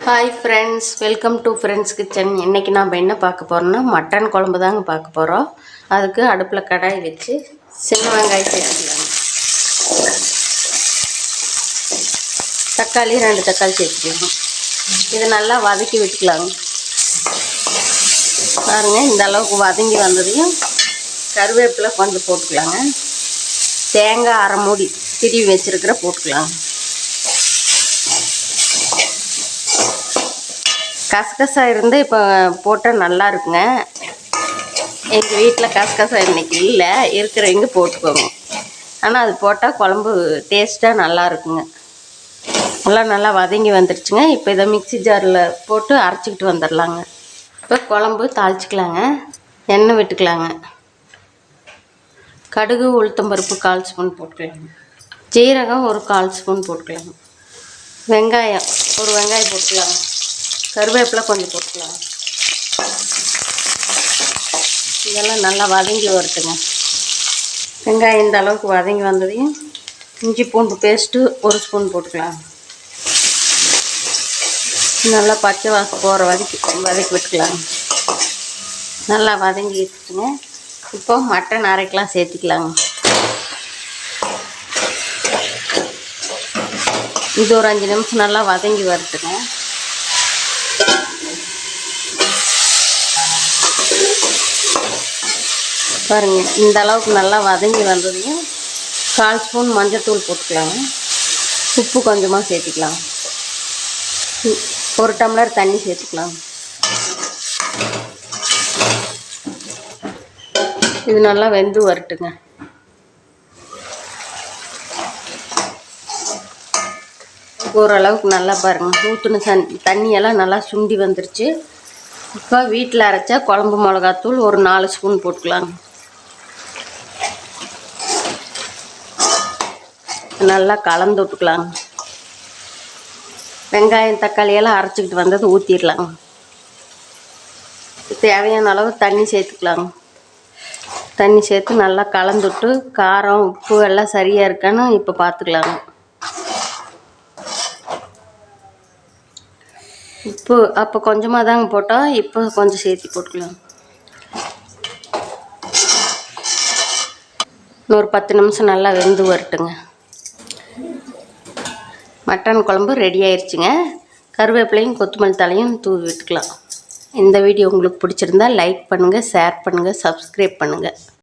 Hi friends, welcome to friends kitchen. இன்றைக்கி நாம் என்ன பார்க்க போகிறோம்னா மட்டன் குழம்பு தாங்க பார்க்க போகிறோம். அதுக்கு அடுப்பில் கடாய் வச்சு சின்ன வெங்காயம் சேர்த்துக்கலாங்க. தக்காளி 2 தக்காளி சேர்த்துக்கலாங்க. இதை நல்லா வதக்கி விட்டுக்கலாங்க. பாருங்கள், இந்த அளவுக்கு வதங்கி வந்ததையும் கருவேப்பிலை கொஞ்சம் போட்டுக்கலாங்க. தேங்காய் 1/2 மூடி திருவி வச்சுருக்கிற போட்டுக்கலாங்க. கசகசா இருந்து இப்போ போட்டால் நல்லா இருக்குங்க. எங்கள் வீட்டில் கசகசா இன்றைக்கி இல்லை, இருக்கிறவங்க போட்டுக்கோங்க. ஆனால் அது போட்டால் குழம்பு டேஸ்ட்டாக நல்லா இருக்குங்க. நல்லா வதங்கி வந்துடுச்சுங்க. இப்போ இதை மிக்ஸி ஜாரில் போட்டு அரைச்சிக்கிட்டு வந்துடலாங்க. இப்போ குழம்பு தாளிச்சிக்கலாங்க. எண்ணெய் விட்டுக்கலாங்க. கடுகு உளுத்தம்பருப்பு 1/4 ஸ்பூன் போட்டுக்கலாங்க. ஜீரகம் ஒரு 1/4 ஸ்பூன் போட்டுக்கலாங்க. வெங்காயம் ஒரு வெங்காயம் போட்டுக்கலாங்க. கருவேப்பிலை கொஞ்சம் போட்டுக்கலாம். இதெல்லாம் நல்லா வதங்கி வரட்டுங்க. வெங்காயம் இந்த அளவுக்கு வதங்கி வந்ததையும் இஞ்சி பூண்டு பேஸ்ட்டு 1 ஸ்பூன் போட்டுக்கலாம். நல்லா பச்சை வாசம் போகிற வதக்கி விட்டுக்கலாம். நல்லா வதங்கிட்டுங்க. இப்போ மட்டன் அரைக்கலாம் சேர்த்திக்கலாங்க. இது ஒரு 5 நிமிஷம் நல்லா வதங்கி வரட்டுங்க. பாருங்கள், இந்த அளவுக்கு நல்லா வதங்கி வந்ததையும் 1/4 ஸ்பூன் மஞ்சள்தூள் போட்டுக்கலாங்க. உப்பு கொஞ்சமாக சேர்த்துக்கலாம். 1 டம்ளர் தண்ணி சேர்த்துக்கலாம். இது நல்லா வெந்து வரட்டுங்க. ஓரளவுக்கு நல்லா பாருங்கள், ஊற்றின தண்ணியெல்லாம் நல்லா சுண்டி வந்துருச்சு. இப்போ வீட்டில் அரைச்சா குழம்பு மிளகாத்தூள் ஒரு 4 ஸ்பூன் போட்டுக்கலாங்க. நல்லா கலந்து விட்டுக்கலாங்க. வெங்காயம் தக்காளியெல்லாம் அரைச்சிக்கிட்டு வந்தது ஊற்றிடலாங்க. தேவையான அளவு தண்ணி சேர்த்துக்கலாங்க. தண்ணி சேர்த்து நல்லா கலந்து விட்டு காரம் உப்பு எல்லாம் சரியாக இருக்கான்னு இப்போ பார்த்துக்கலாங்க. உப்பு அப்போ கொஞ்சமாக தாங்க போட்டோம், இப்போ கொஞ்சம் சேர்த்து போட்டுக்கலாம். இன்னொரு 10 நிமிஷம் நல்லா வெந்து வரட்டுங்க. மட்டன் குழம்பு ரெடி ஆயிடுச்சுங்க. கருவேப்பிலையும் கொத்தமல்லி தழையும் தூவி விட்டுக்கலாம். இந்த வீடியோ உங்களுக்கு பிடிச்சிருந்தா லைக் பண்ணுங்கள், ஷேர் பண்ணுங்கள், சப்ஸ்கிரைப் பண்ணுங்கள்.